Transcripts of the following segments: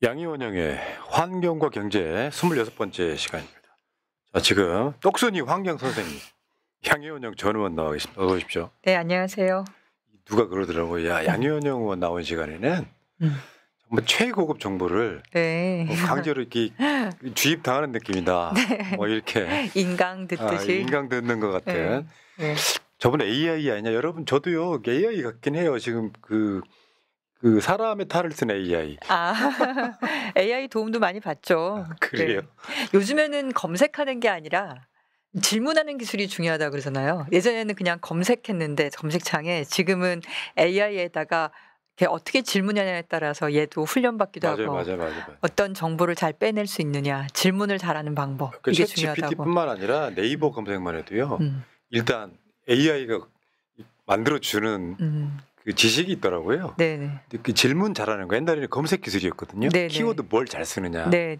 양희원형의 환경과 경제 26번째 시간입니다. 자, 지금 똑순이 환경 선생님 양희원형 전 의원 나와 계십니다. 어서 오십시오. 네, 안녕하세요. 누가 그러더라고요. 야, 양희원형 의원 나온 시간에는 정말 최고급 정보를 네. 강제로 이렇게 주입당하는 느낌이다. 네. 뭐 이렇게 인강 듣듯이. 인강 듣는 것 같은. 네. 저분 AI 아니냐? 여러분 저도요 AI 같긴 해요. 지금 그 사람의 탈을 쓴 AI. AI 도움도 많이 받죠. 그래요? 네. 요즘에는 검색하는 게 아니라 질문하는 기술이 중요하다 그러잖아요. 예전에는 그냥 검색했는데 검색창에, 지금은 AI에다가 어떻게 질문하냐에 따라서 얘도 훈련받기도 하고 맞아요. 어떤 정보를 잘 빼낼 수 있느냐, 질문을 잘하는 방법, 이게 챗 중요하다고. GPT뿐만 아니라 네이버 검색만 해도요. 일단 AI가 만들어주는 그 지식이 있더라고요. 네네. 근데 그 질문 잘하는 거 옛날에는 검색 기술이었거든요. 네네. 키워드 뭘 잘 쓰느냐. 네.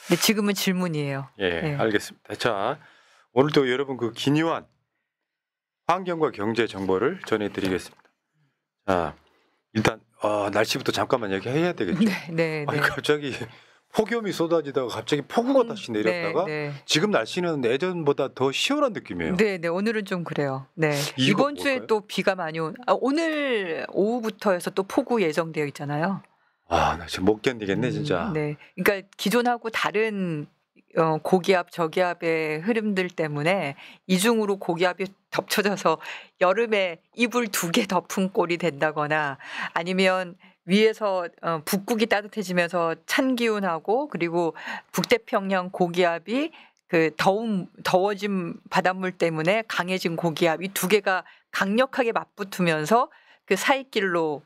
근데 지금은 질문이에요. 예, 네. 알겠습니다. 자, 오늘도 여러분 그 기묘한 환경과 경제 정보를 전해드리겠습니다. 자, 일단 날씨부터 잠깐만 얘기해야 되겠죠. 네. 아니 갑자기 폭염이 쏟아지다가 갑자기 폭우가 다시 내렸다가 네. 지금 날씨는 예전보다 더 시원한 느낌이에요. 네, 오늘은 좀 그래요. 네. 이유가 이번 주에 뭘까요? 또 비가 많이 오늘 오후부터 해서 또 폭우 예정되어 있잖아요. 나 지금 못 견디겠네 진짜. 네. 그러니까 기존하고 다른 고기압, 저기압의 흐름들 때문에 이중으로 고기압이 덮쳐져서 여름에 이불 2개 덮은 꼴이 된다거나, 아니면 위에서 북극이 따뜻해지면서 찬 기운하고, 그리고 북태평양 고기압이 그 더워진 바닷물 때문에 강해진 고기압, 이 2개가 강력하게 맞붙으면서 그 사이길로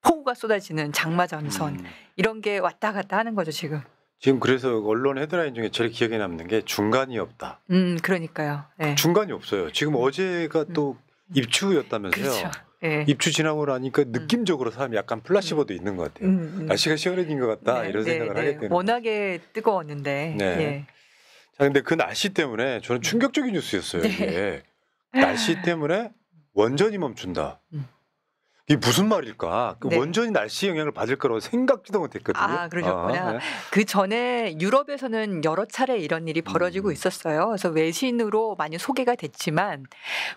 폭우가 쏟아지는 장마 전선, 이런 게 왔다 갔다 하는 거죠 지금. 지금 그래서 언론 헤드라인 중에 제일 기억에 남는 게 중간이 없다. 그러니까요. 네. 중간이 없어요. 지금 어제가 또 입추였다면서요. 그렇죠. 네. 입추 지나고 나니까 느낌적으로 사람이 약간 플라시보도 있는 것 같아요. 날씨가 시원해진 것 같다 이런 생각을 하게 되는. 워낙에 뜨거웠는데. 네. 예. 자, 근데 그 날씨 때문에 저는 충격적인 뉴스였어요. 이게 날씨 때문에 원전이 멈춘다. 이게 무슨 말일까? 그 네. 원전이 날씨 영향을 받을 거라고 생각지도 못했거든요. 그러셨구나. 네. 그 전에 유럽에서는 여러 차례 이런 일이 벌어지고 있었어요. 그래서 외신으로 많이 소개가 됐지만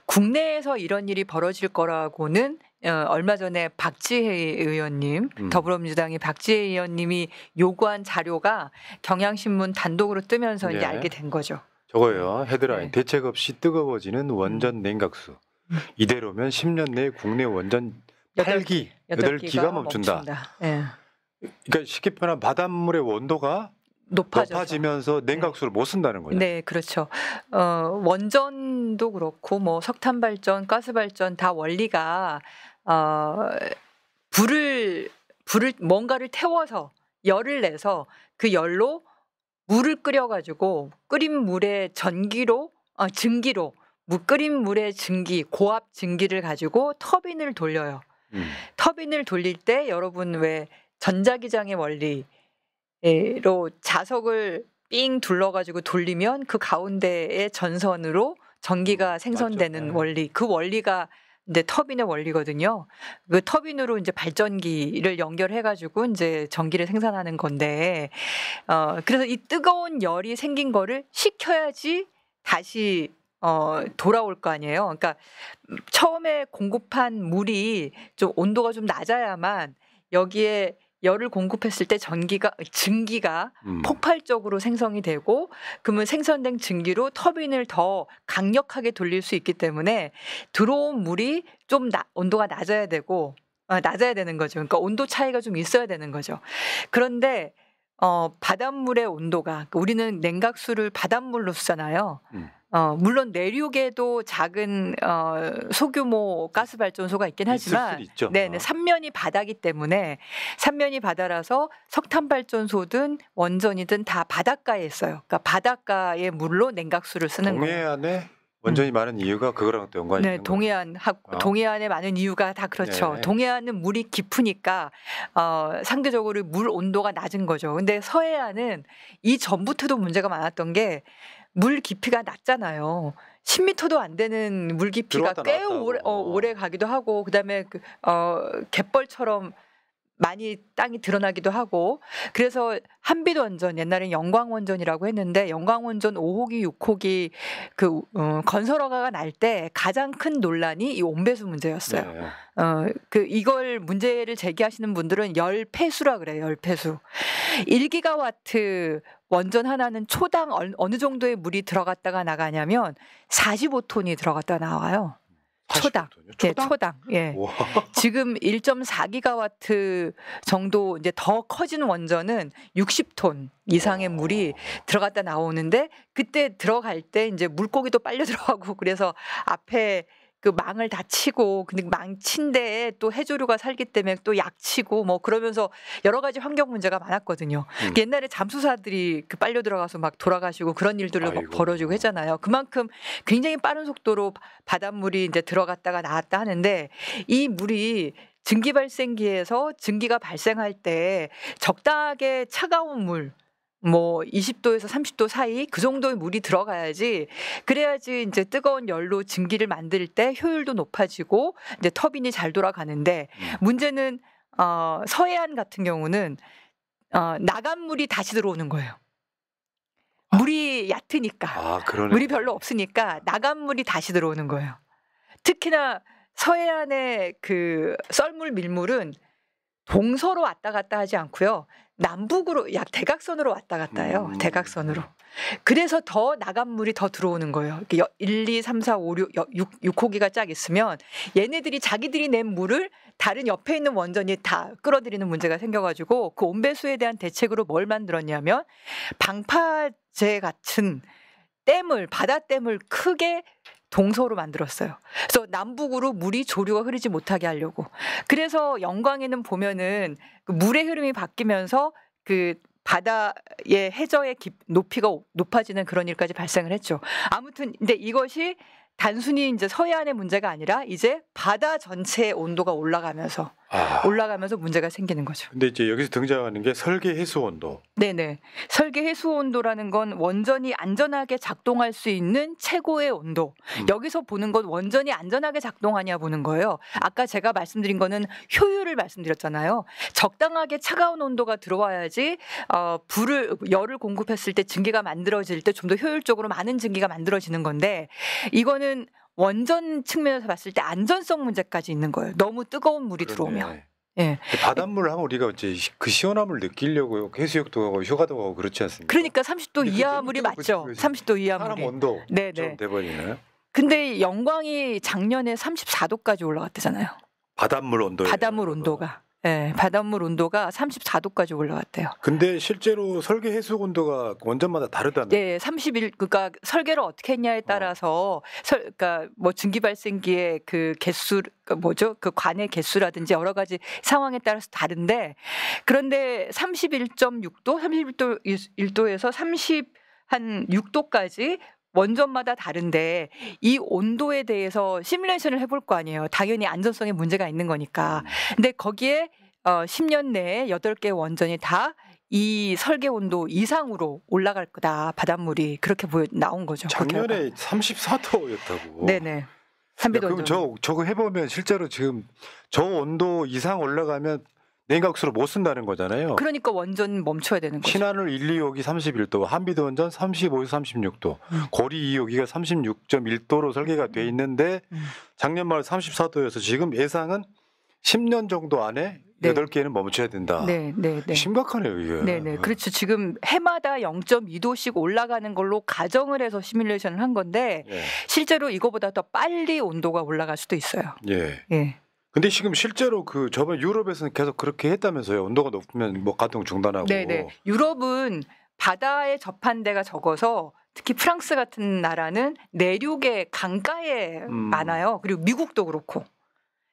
국내에서 이런 일이 벌어질 거라고는 얼마 전에 박지혜 의원님, 더불어민주당의 박지혜 의원님이 요구한 자료가 경향신문 단독으로 뜨면서 이제 알게 된 거죠. 저거요. 헤드라인. 네. 대책 없이 뜨거워지는 원전 냉각수. 이대로면 10년 내에 국내 원전 8기가 멈춘다. 네. 그러니까 쉽게 표현하면 바닷물의 원도가 높아지면서 냉각수를 못 쓴다는 거죠. 네, 그렇죠. 원전도 그렇고 뭐 석탄 발전, 가스 발전 다 원리가 불을 뭔가를 태워서 열을 내서 그 열로 물을 끓여가지고 끓인 물에 증기로 끓인 물의 증기, 고압 증기를 가지고 터빈을 돌려요. 터빈을 돌릴 때 여러분 왜 전자기장의 원리로 자석을 삥 둘러가지고 돌리면 그 가운데의 전선으로 전기가 생성되는 맞죠. 원리, 그 원리가 이제 터빈의 원리거든요. 그 터빈으로 이제 발전기를 연결해가지고 이제 전기를 생산하는 건데, 그래서 이 뜨거운 열이 생긴 거를 식혀야지 다시 돌아올 거 아니에요. 그러니까 처음에 공급한 물이 좀 온도가 좀 낮아야만 여기에 열을 공급했을 때 증기가 폭발적으로 생성이 되고, 그러면 생성된 증기로 터빈을 더 강력하게 돌릴 수 있기 때문에 들어온 물이 좀 온도가 낮아야 되는 거죠. 그러니까 온도 차이가 좀 있어야 되는 거죠. 그런데 바닷물의 온도가, 우리는 냉각수를 바닷물로 쓰잖아요. 물론 내륙에도 작은 소규모 가스 발전소가 있긴 하지만, 네, 삼면이 바다기 때문에, 삼면이 바다라서 석탄 발전소든 원전이든 다 바닷가에 있어요. 그러니까 바닷가의 물로 냉각수를 쓰는 거예요. 동해안에 원전이 많은 이유가 그거랑 또 연관이 있는 거예요. 동해안에 많은 이유가 다 그렇죠. 네. 동해안은 물이 깊으니까 상대적으로 물 온도가 낮은 거죠. 근데 서해안은 이 전부터도 문제가 많았던 게 물 깊이가 낮잖아요. 10m도 안 되는 물 깊이가 꽤 오래 가기도 하고, 그다음에 갯벌처럼 많이 땅이 드러나기도 하고 그래서 한빛 원전 옛날엔 영광 원전이라고 했는데 영광 원전 5호기 6호기 그 건설 허가가 날 때 가장 큰 논란이 이 온배수 문제였어요. 네. 그 이걸 문제를 제기하시는 분들은 열폐수라 그래요. 열폐수. 1기가와트 원전 하나는 초당 어느 정도의 물이 들어갔다가 나가냐면 45톤이 들어갔다가 나와요. 초당. 45톤이요? 예, 초당. 예. 와. 지금 1.4기가와트 정도 이제 더 커진 원전은 60톤 이상의 물이 들어갔다 나오는데 그때 들어갈 때 이제 물고기도 빨려 들어가고 그래서 앞에 그 망을 다 치고 근데 망 친 데에 또 해조류가 살기 때문에 또 약치고 뭐 그러면서 여러 가지 환경 문제가 많았거든요. 옛날에 잠수사들이 그 빨려 들어가서 막 돌아가시고 그런 일들을 막 아이고. 벌어지고 했잖아요. 그만큼 굉장히 빠른 속도로 바닷물이 이제 들어갔다가 나왔다 하는데 이 물이 증기 발생기에서 증기가 발생할 때 적당하게 차가운 물 뭐 20도에서 30도 사이 그 정도의 물이 들어가야지 그래야지 이제 뜨거운 열로 증기를 만들 때 효율도 높아지고 이제 터빈이 잘 돌아가는데 문제는 서해안 같은 경우는 나간 물이 다시 들어오는 거예요. 물이 얕으니까 아, 그러네. 물이 별로 없으니까 나간 물이 다시 들어오는 거예요. 특히나 서해안의 그 썰물 밀물은 동서로 왔다 갔다 하지 않고요. 남북으로 약 대각선으로 왔다 갔다 해요. 대각선으로. 그래서 더 나간 물이 더 들어오는 거예요. 1, 2, 3, 4, 5, 6호기가 짝 있으면 얘네들이 자기들이 낸 물을 다른 옆에 있는 원전이 다 끌어들이는 문제가 생겨가지고 그 온배수에 대한 대책으로 뭘 만들었냐면 방파제 같은 댐을 바다댐을 크게 동서로 만들었어요. 그래서 남북으로 물이 조류가 흐르지 못하게 하려고. 그래서 영광에는 보면은 그 물의 흐름이 바뀌면서 그 바다의 해저의 높이가 높아지는 그런 일까지 발생을 했죠. 아무튼 근데 이것이 단순히 이제 서해안의 문제가 아니라 이제 바다 전체의 온도가 올라가면서 문제가 생기는 거죠. 근데 이제 여기서 등장하는 게 설계 해수 온도. 네네. 설계 해수 온도라는 건 원전이 안전하게 작동할 수 있는 최고의 온도. 여기서 보는 건 원전이 안전하게 작동하냐 보는 거예요. 아까 제가 말씀드린 거는 효율을 말씀드렸잖아요. 적당하게 차가운 온도가 들어와야지 열을 공급했을 때 증기가 만들어질 때 좀 더 효율적으로 많은 증기가 만들어지는 건데 이거는 원전 측면에서 봤을 때 안전성 문제까지 있는 거예요. 너무 뜨거운 물이 들어오면. 예. 바닷물 하면 우리가 이제 그 시원함을 느끼려고 해수욕도 하고 휴가도 가고 그렇지 않습니까? 그러니까 30도 이하 물이 맞죠. 30도 이하 사람 물이. 온도 네네. 좀 돼버리나요? 근데 영광이 작년에 34도까지 올라갔대잖아요. 바닷물 온도. 바닷물 온도가. 예, 바닷물 온도가 34도까지 올라갔대요. 근데 실제로 설계 해수 온도가 원전마다 다르다면. 네, 31 그러니까 설계를 어떻게 했냐에 따라서 그러니까 뭐 증기 발생기의 그 개수 뭐죠? 그 관의 개수라든지 여러 가지 상황에 따라서 다른데 그런데 31.6도, 31도에서 36도까지 원전마다 다른데 이 온도에 대해서 시뮬레이션을 해볼 거 아니에요. 당연히 안전성에 문제가 있는 거니까. 근데 거기에 10년 내에 8개 원전이 다 이 설계 온도 이상으로 올라갈 거다. 바닷물이 그렇게 나온 거죠. 작년에 34도였다고. 네네. 한빛 그럼 원전. 저거 해보면 실제로 지금 저 온도 이상 올라가면 냉각수로 못 쓴다는 거잖아요. 그러니까 원전 멈춰야 되는 거죠. 신한울 1, 2호기 31도, 한빛 원전 35에서 36도, 고리 2호기가 36.1도로 설계가 돼 있는데 작년 말 34도여서 지금 예상은 10년 정도 안에 네. 8개는 멈춰야 된다. 네. 심각하네요, 이게. 네네. 그렇죠. 지금 해마다 0.2도씩 올라가는 걸로 가정을 해서 시뮬레이션을 한 건데 예. 실제로 이거보다 더 빨리 온도가 올라갈 수도 있어요. 예. 예. 근데 지금 실제로 그 저번 유럽에서는 계속 그렇게 했다면서요. 온도가 높으면 뭐 가동 중단하고. 네네. 유럽은 바다에 접한 데가 적어서 특히 프랑스 같은 나라는 내륙에 강가에 많아요. 그리고 미국도 그렇고.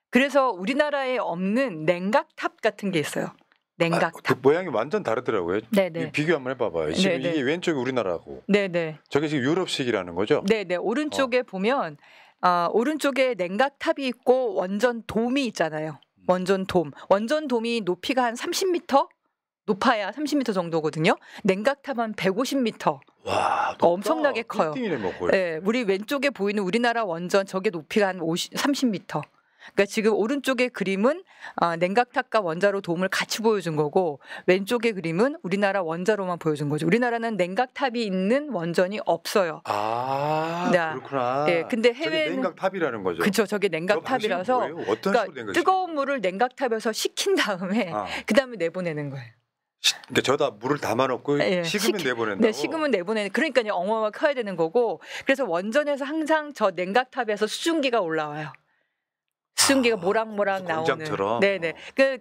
그래서 우리나라에 없는 냉각탑 같은 게 있어요. 냉각탑. 그 모양이 완전 다르더라고요. 네네. 비교 한번 해봐봐요. 지금 네네. 이게 왼쪽이 우리나라고. 네네. 저게 지금 유럽식이라는 거죠? 네네. 오른쪽에 보면 오른쪽에 냉각탑이 있고 원전 돔이 있잖아요. 원전 돔. 원전 돔이 높이가 한 30m? 높아야 30m 정도거든요. 냉각탑은 150m. 와, 높다. 엄청나게 커요. 빌딩이네, 뭐 거의. 네, 우리 왼쪽에 보이는 우리나라 원전 저게 높이가 한 30m. 그러니까 지금 오른쪽의 그림은 냉각탑과 원자로 도움을 같이 보여준 거고 왼쪽의 그림은 우리나라 원자로만 보여준 거죠. 우리나라는 냉각탑이 있는 원전이 없어요. 아, 네. 그렇구나. 예, 근데 저게 해외는 냉각탑이라는 거죠. 그쵸, 저게 저 방식은 냉각탑이라서 뭐예요? 어떤 그러니까 식으로 냉각시켜요? 뜨거운 물을 냉각탑에서 식힌 다음에 아, 그다음에 내보내는 거예요. 그러니까 저다 물을 담아놓고 예, 식으면 내보낸다고. 네, 식으면 내보내는 그러니까요 어마어마하게 커야 되는 거고 그래서 원전에서 항상 저 냉각탑에서 수증기가 올라와요. 수증기가 모락모락 무슨 나오는. 공장처럼? 네네.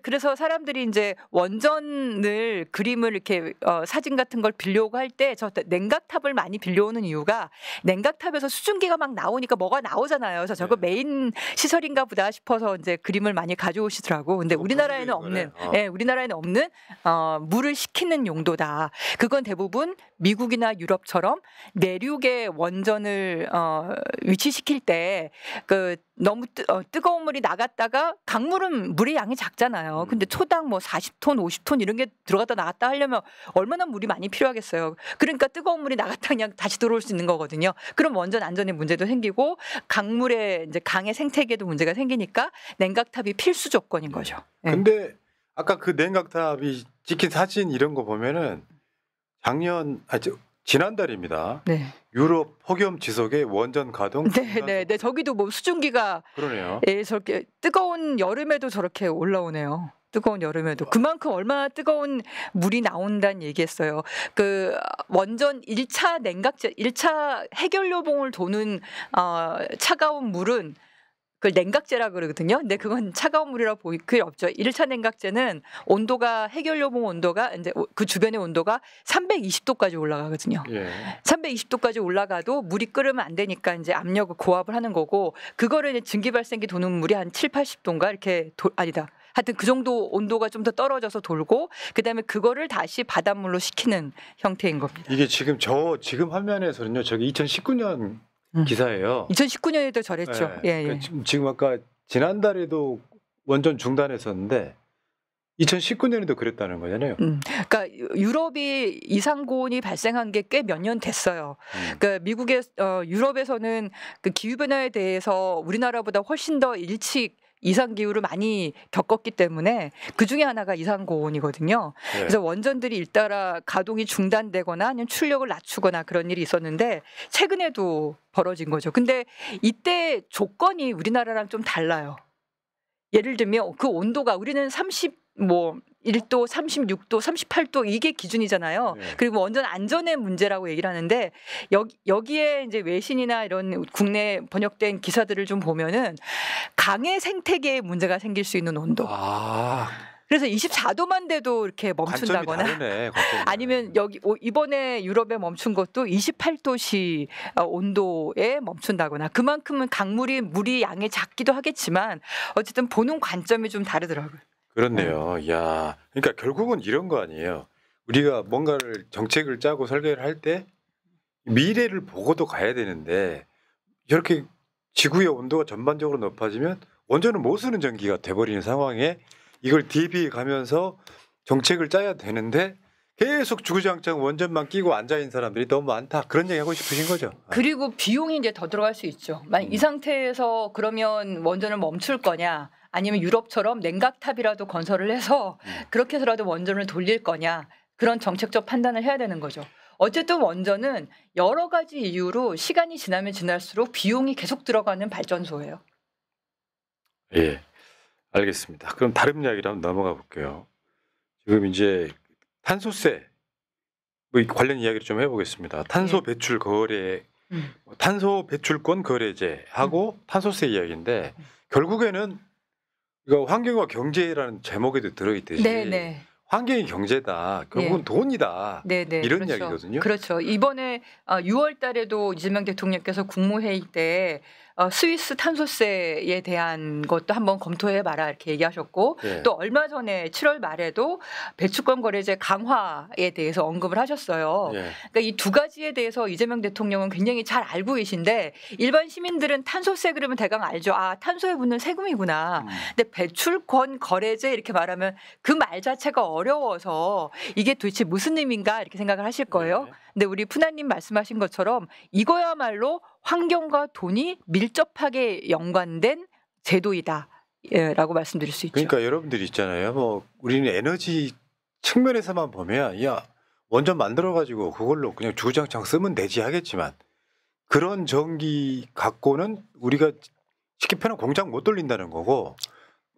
그래서 사람들이 이제 원전을 그림을 이렇게 사진 같은 걸 빌려오고 할 때 저 냉각탑을 많이 빌려오는 이유가 냉각탑에서 수증기가 막 나오니까 뭐가 나오잖아요. 그래서 저거 네. 메인 시설인가 보다 싶어서 이제 그림을 많이 가져오시더라고. 근데 그거 우리나라에는 분리되는 없는, 거네. 예, 우리나라에는 없는 물을 식히는 용도다. 그건 대부분 미국이나 유럽처럼 내륙의 원전을 위치시킬 때 그 너무 뜨거운 물이 나갔다가 강물은 물의 양이 작잖아요. 근데 초당 뭐 40톤, 50톤 이런 게 들어갔다 나갔다 하려면 얼마나 물이 많이 필요하겠어요. 그러니까 뜨거운 물이 나갔다 그냥 다시 들어올 수 있는 거거든요. 그럼 원전 안전에 문제도 생기고 강물의 이제 강의 생태계도 문제가 생기니까 냉각탑이 필수 조건인 거죠. 예. 근데 아까 그 냉각탑이 찍힌 사진 이런 거 보면은 지난달입니다. 네. 유럽 폭염 지속의 원전 가동. 네. 저기도 뭐 수증기가 그러네요. 예, 저렇게 뜨거운 여름에도 저렇게 올라오네요. 뜨거운 여름에도 그만큼 얼마나 뜨거운 물이 나온다는 얘기했어요. 그 원전 1차 냉각제, 1차 해결료봉을 도는 차가운 물은 그걸 냉각제라 그러거든요. 근데 그건 차가운 물이라고 보일 게 없죠. 1차 냉각제는 온도가 해결료봉 온도가 이제 그 주변의 온도가 320도까지 올라가거든요. 예. 320도까지 올라가도 물이 끓으면 안 되니까 이제 압력을 고압을 하는 거고 그거를 이제 증기 발생기 도는 물이 한 7, 80도인가 이렇게 아니다. 하여튼 그 정도 온도가 좀 더 떨어져서 돌고 그다음에 그거를 다시 바닷물로 식히는 형태인 겁니다. 이게 지금 화면에서는요. 저기 2019년 기사예요. 2019년에도 저랬죠. 네. 예. 그러니까 지금 아까 지난달에도 원전 중단했었는데 2019년에도 그랬다는 거잖아요. 그러니까 유럽이 이상고온이 발생한 게 꽤 몇 년 됐어요. 그러니까 미국의 유럽에서는 그 기후 변화에 대해서 우리나라보다 훨씬 더 일찍 이상 기후를 많이 겪었기 때문에 그 중에 하나가 이상 고온이거든요. 네. 그래서 원전들이 잇따라 가동이 중단되거나 아니면 출력을 낮추거나 그런 일이 있었는데 최근에도 벌어진 거죠. 근데 이때 조건이 우리나라랑 좀 달라요. 예를 들면 그 온도가 우리는 1도, 36도, 38도 이게 기준이잖아요. 네. 그리고 원전 안전의 문제라고 얘기를 하는데 여기에 이제 외신이나 이런 국내 번역된 기사들을 좀 보면은 강의 생태계에 문제가 생길 수 있는 온도. 아, 그래서 24도만 돼도 이렇게 멈춘다거나 관점이 다르네. 관점이. 아니면 이번에 유럽에 멈춘 것도 28도씨 온도에 멈춘다거나 그만큼은 물이 양이 작기도 하겠지만 어쨌든 보는 관점이 좀 다르더라고요. 그렇네요. 야, 그러니까 결국은 이런 거 아니에요. 우리가 뭔가를 정책을 짜고 설계를 할 때 미래를 보고도 가야 되는데 이렇게 지구의 온도가 전반적으로 높아지면 원전은 못 쓰는 전기가 돼버리는 상황에 이걸 대비해 가면서 정책을 짜야 되는데 계속 주구장창 원전만 끼고 앉아 있는 사람들이 너무 많다. 그런 얘기 하고 싶으신 거죠. 그리고 비용이 이제 더 들어갈 수 있죠. 만약 이 상태에서 그러면 원전을 멈출 거냐 아니면 유럽처럼 냉각탑이라도 건설을 해서 그렇게 해서라도 원전을 돌릴 거냐 그런 정책적 판단을 해야 되는 거죠. 어쨌든 원전은 여러 가지 이유로 시간이 지나면 지날수록 비용이 계속 들어가는 발전소예요. 예, 알겠습니다. 그럼 다른 이야기로 한번 넘어가 볼게요. 지금 이제 탄소세 뭐 관련 이야기를 좀 해보겠습니다. 탄소 배출 거래, 탄소 배출권 거래제하고 탄소세 이야기인데 결국에는 이거 환경과 경제라는 제목에도 들어있듯이 네네. 환경이 경제다. 결국은 네. 돈이다. 네네. 이런 그렇죠. 이야기거든요. 그렇죠. 이번에 6월 달에도 이재명 대통령께서 국무회의 때 스위스 탄소세에 대한 것도 한번 검토해봐라 이렇게 얘기하셨고 네. 또 얼마 전에 7월 말에도 배출권 거래제 강화에 대해서 언급을 하셨어요. 예. 그러니까 이 두 가지에 대해서 이재명 대통령은 굉장히 잘 알고 계신데 일반 시민들은 탄소세 그러면 대강 알죠. 아, 탄소에 붙는 세금이구나. 근데 배출권 거래제 이렇게 말하면 그 말 자체가 어려워서 이게 도대체 무슨 의미인가 이렇게 생각을 하실 거예요. 네. 근데 우리 푸나님 말씀하신 것처럼 이거야말로 환경과 돈이 밀접하게 연관된 제도이다. 거리라고 말씀드릴 수 있죠. 그러니까 여러분들 있잖아요. 뭐 우리는 에너지 측면에서만 보면 야 원전 만들어 가지고 그걸로 그냥 주구장창 쓰면 되지 하겠지만 그런 전기 갖고는 우리가 쉽게 표현하면 공장 못 돌린다는 거고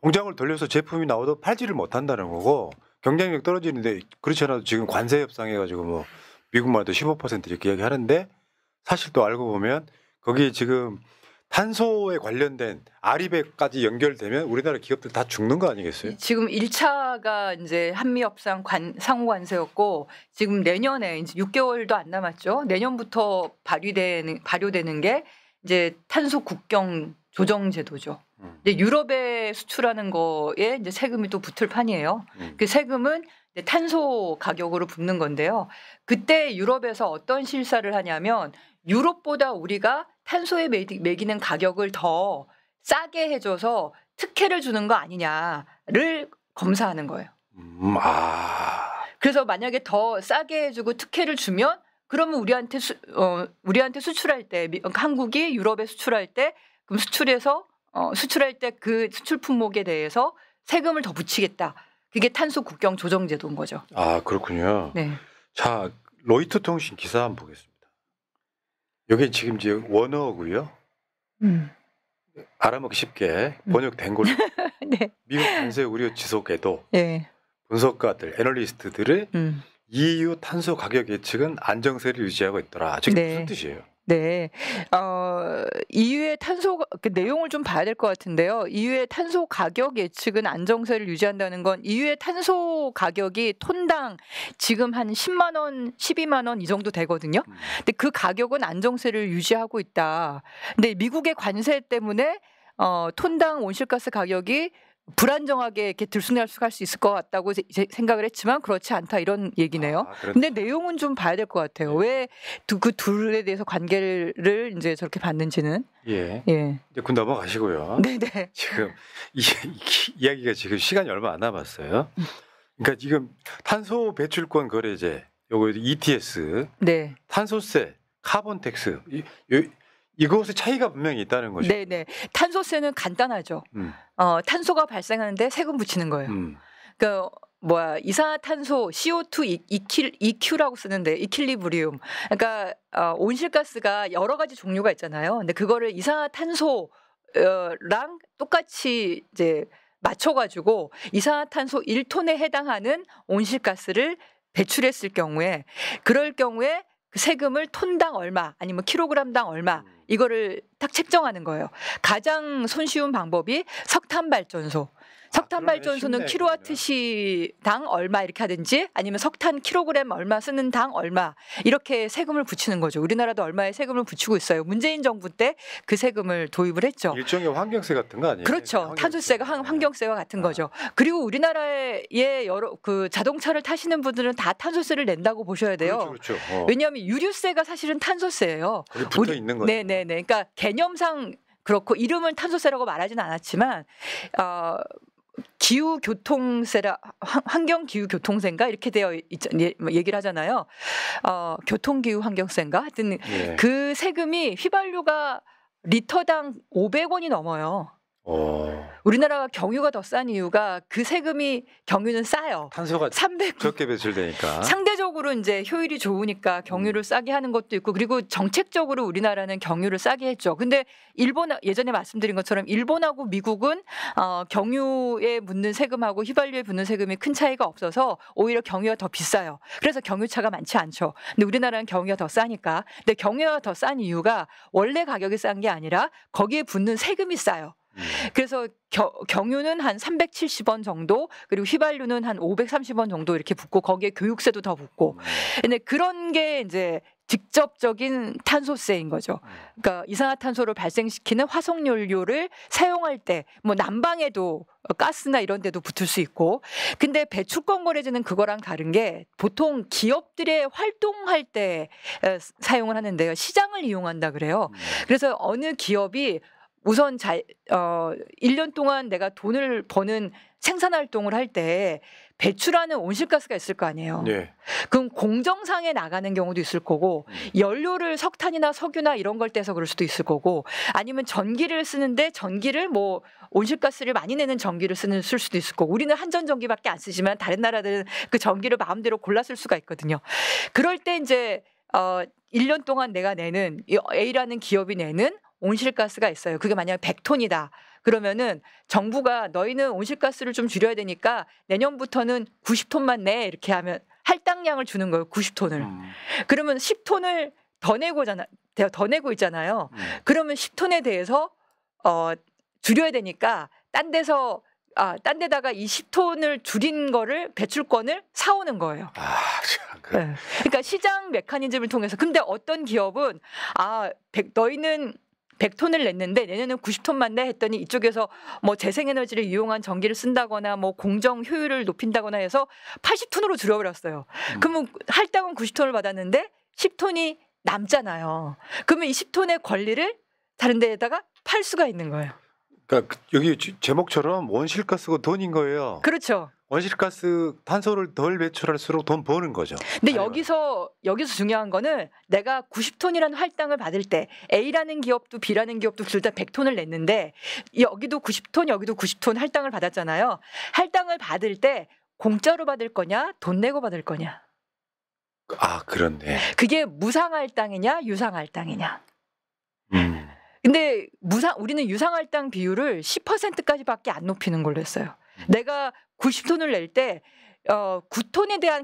공장을 돌려서 제품이 나와도 팔지를 못한다는 거고 경쟁력 떨어지는데 그렇지 않아도 지금 관세 협상해가지고 뭐 미국만 해도 15% 이렇게 얘기하는데 사실 또 알고 보면 거기에 지금 탄소에 관련된 아리백까지 연결되면 우리나라 기업들 다 죽는 거 아니겠어요? 지금 1차가 이제 한미 협상 상호 관세였고 지금 내년에 이제 6개월도 안 남았죠. 내년부터 발효되는 게 이제 탄소 국경 조정 제도죠. 이제 유럽에 수출하는 거에 이제 세금이 또 붙을 판이에요. 그 세금은 이제 탄소 가격으로 붙는 건데요. 그때 유럽에서 어떤 실사를 하냐면 유럽보다 우리가 탄소에 매기는 가격을 더 싸게 해줘서 특혜를 주는 거 아니냐를 검사하는 거예요. 그래서 만약에 더 싸게 해주고 특혜를 주면 그러면 우리한테 수출할 때 한국이 유럽에 수출할 때 그럼 수출할 때 그 수출 품목에 대해서 세금을 더 붙이겠다. 그게 탄소 국경 조정 제도인 거죠. 아 그렇군요. 네. 자 로이터 통신 기사 한번 보겠습니다. 여기 지금 이제 원어고요. 알아먹기 쉽게 번역된 걸로. 네. 미국 관세 우려 지속에도 네. 분석가들, 애널리스트들의 EU 탄소 가격 예측은 안정세를 유지하고 있더라. 지금 네. 무슨 뜻이에요? 네, EU의 탄소 그 내용을 좀 봐야 될 것 같은데요. EU의 탄소 가격 예측은 안정세를 유지한다는 건 EU의 탄소 가격이 톤당 지금 한 10만 원, 12만 원 이 정도 되거든요. 근데 그 가격은 안정세를 유지하고 있다. 근데 미국의 관세 때문에 톤당 온실가스 가격이 불안정하게 이렇게 들쑥날쑥할 수 있을 것 같다고 생각을 했지만 그렇지 않다 이런 얘기네요. 근데 내용은 좀 봐야 될 것 같아요. 왜 그 둘에 대해서 관계를 이제 저렇게 봤는지는. 예. 예. 이제 군 넘어가시고요. 네네. 지금 이야기가 지금 시간이 얼마 안 남았어요. 그러니까 지금 탄소 배출권 거래제, 요거 ETS, 네. 탄소세, 카본 텍스 이것의 차이가 분명히 있다는 거죠. 네네. 탄소세는 간단하죠. 탄소가 발생하는데 세금 붙이는 거예요. 그러니까 이산화탄소 CO2 EQ라고 쓰는데 이퀄리브리움. 그러니까 온실가스가 여러 가지 종류가 있잖아요. 근데 그거를 이산화탄소랑 똑같이 이제 맞춰가지고 이산화탄소 1톤에 해당하는 온실가스를 배출했을 경우에 그럴 경우에 그 세금을 톤당 얼마 아니면 킬로그램당 얼마 이거를 딱 책정하는 거예요. 가장 손쉬운 방법이 석탄 발전소. 석탄 발전소는 킬로와트시당 얼마 이렇게 하든지 아니면 석탄 킬로그램 얼마 쓰는 당 얼마 이렇게 세금을 붙이는 거죠. 우리나라도 얼마의 세금을 붙이고 있어요. 문재인 정부 때 그 세금을 도입을 했죠. 일종의 환경세 같은 거 아니에요? 그렇죠. 탄소세가 환경세와 같은 거죠. 그리고 우리나라의 여러 그 자동차를 타시는 분들은 다 탄소세를 낸다고 보셔야 돼요. 그렇죠. 왜냐하면 유류세가 사실은 탄소세예요. 붙어 있는 거죠. 네네네. 그러니까 개념상 그렇고 이름은 탄소세라고 말하지는 않았지만 기후교통세라 환경기후교통세인가 이렇게 되어 얘기를 하잖아요. 교통기후환경세인가 하여튼 그 세금이 휘발유가 리터당 500원이 넘어요. 우리나라가 경유가 더 싼 이유가 그 세금이 경유는 싸요. 탄소가 300 적게 배출되니까. 상대적으로 이제 효율이 좋으니까 경유를 싸게 하는 것도 있고 그리고 정책적으로 우리나라는 경유를 싸게 했죠. 근데 일본 예전에 말씀드린 것처럼 일본하고 미국은 경유에 묻는 세금하고 휘발유에 붙는 세금이 큰 차이가 없어서 오히려 경유가 더 비싸요. 그래서 경유차가 많지 않죠. 근데 우리나라는 경유가 더 싸니까. 근데 경유가 더 싼 이유가 원래 가격이 싼 게 아니라 거기에 붙는 세금이 싸요. 그래서 경유는 한 370원 정도 그리고 휘발유는 한 530원 정도 이렇게 붙고 거기에 교육세도 더 붙고 근데 그런 게 이제 직접적인 탄소세인 거죠. 그러니까 이산화탄소를 발생시키는 화석연료를 사용할 때 뭐 난방에도 가스나 이런 데도 붙을 수 있고 근데 배출권 거래제는 그거랑 다른 게 보통 기업들의 활동할 때 사용을 하는데요. 시장을 이용한다 그래요. 그래서 어느 기업이 우선 1년 동안 내가 돈을 버는 생산 활동을 할 때 배출하는 온실가스가 있을 거 아니에요. 네. 그럼 공정상에 나가는 경우도 있을 거고 연료를 석탄이나 석유나 이런 걸 떼서 그럴 수도 있을 거고 아니면 전기를 쓰는데 전기를 뭐 온실가스를 많이 내는 전기를 쓸 수도 있을 거고 우리는 한전 전기밖에 안 쓰지만 다른 나라들은 그 전기를 마음대로 골라 쓸 수가 있거든요. 그럴 때 이제 1년 동안 내가 내는 A라는 기업이 내는 온실가스가 있어요. 그게 만약 100톤이다. 그러면은 정부가 너희는 온실가스를 좀 줄여야 되니까 내년부터는 90톤만 내 이렇게 하면 할당량을 주는 거예요. 90톤을. 그러면 10톤을 더 내고 있잖아요. 그러면 10톤에 대해서 줄여야 되니까 딴 데다가 이 10톤을 줄인 거를 배출권을 사오는 거예요. 네. 그러니까 시장 메커니즘을 통해서. 근데 어떤 기업은 너희는 100톤을 냈는데 내년에는 90톤만 내 했더니 이쪽에서 뭐 재생에너지를 이용한 전기를 쓴다거나 뭐 공정 효율을 높인다거나 해서 80톤으로 줄여버렸어요. 그러면 할당은 90톤을 받았는데 10톤이 남잖아요. 그러면 이 10톤의 권리를 다른 데에다가 팔 수가 있는 거예요. 그러니까 여기 제목처럼 온실가스가 돈인 거예요. 그렇죠. 온실가스 탄소를 덜 배출할수록 돈 버는 거죠. 근데 여기서 중요한 거는 내가 90톤이라는 할당을 받을 때 A라는 기업도 B라는 기업도 둘 다 100톤을 냈는데 여기도 90톤 여기도 90톤 할당을 받았잖아요. 할당을 받을 때 공짜로 받을 거냐 돈 내고 받을 거냐. 그렇네. 그게 무상할당이냐 유상할당이냐. 근데 우리는 유상할당 비율을 10%까지밖에 안 높이는 걸로 했어요. 내가 90톤을 낼 때 9톤에 대한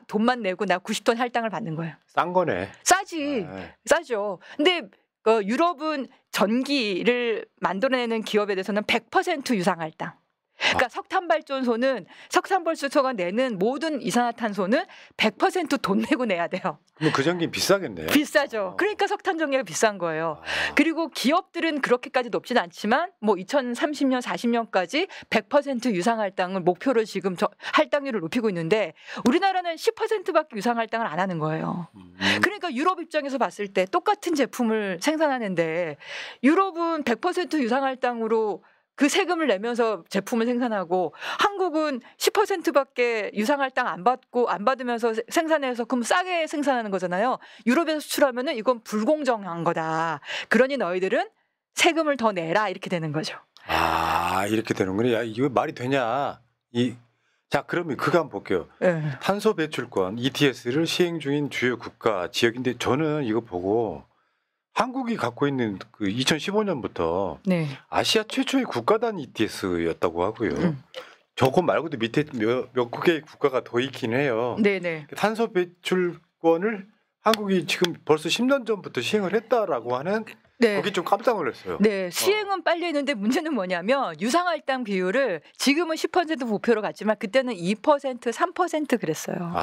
돈만 내고 나 90톤 할당을 받는 거예요. 싼 거네. 싸지. 싸죠. 근데 유럽은 전기를 만들어내는 기업에 대해서는 100% 유상할당. 그러니까 석탄발전소는 석탄발전소가 내는 모든 이산화탄소는 100% 돈 내고 내야 돼요. 그럼 그 전기 비싸겠네요. 비싸죠. 그러니까 석탄 전기가 비싼 거예요. 그리고 기업들은 그렇게까지 높진 않지만 뭐 2030년 40년까지 100% 유상할당을 목표로 지금 할당률을 높이고 있는데 우리나라는 10%밖에 유상할당을 안 하는 거예요. 그러니까 유럽 입장에서 봤을 때 똑같은 제품을 생산하는데 유럽은 100% 유상할당으로 그 세금을 내면서 제품을 생산하고 한국은 10%밖에 유상할당 안 받으면서 생산해서 그럼 싸게 생산하는 거잖아요. 유럽에서 수출하면은 이건 불공정한 거다. 그러니 너희들은 세금을 더 내라 이렇게 되는 거죠. 이렇게 되는구나. 야, 이거 말이 되냐? 자, 그러면 그거 한번 볼게요. 네. 탄소 배출권 ETS를 시행 중인 주요 국가 지역인데 저는 이거 보고 한국이 갖고 있는 그 2015년부터 네. 아시아 최초의 국가단 ETS였다고 하고요. 저거 말고도 밑에 몇 개의 국가가 더 있긴 해요. 네네. 탄소 배출권을 한국이 지금 벌써 10년 전부터 시행을 했다라고 하는 네. 거기 좀 깜짝 놀랐어요. 네, 시행은 빨리 했는데 문제는 뭐냐면 유상할당 비율을 지금은 10% 목표로 갔지만 그때는 2%, 3% 그랬어요.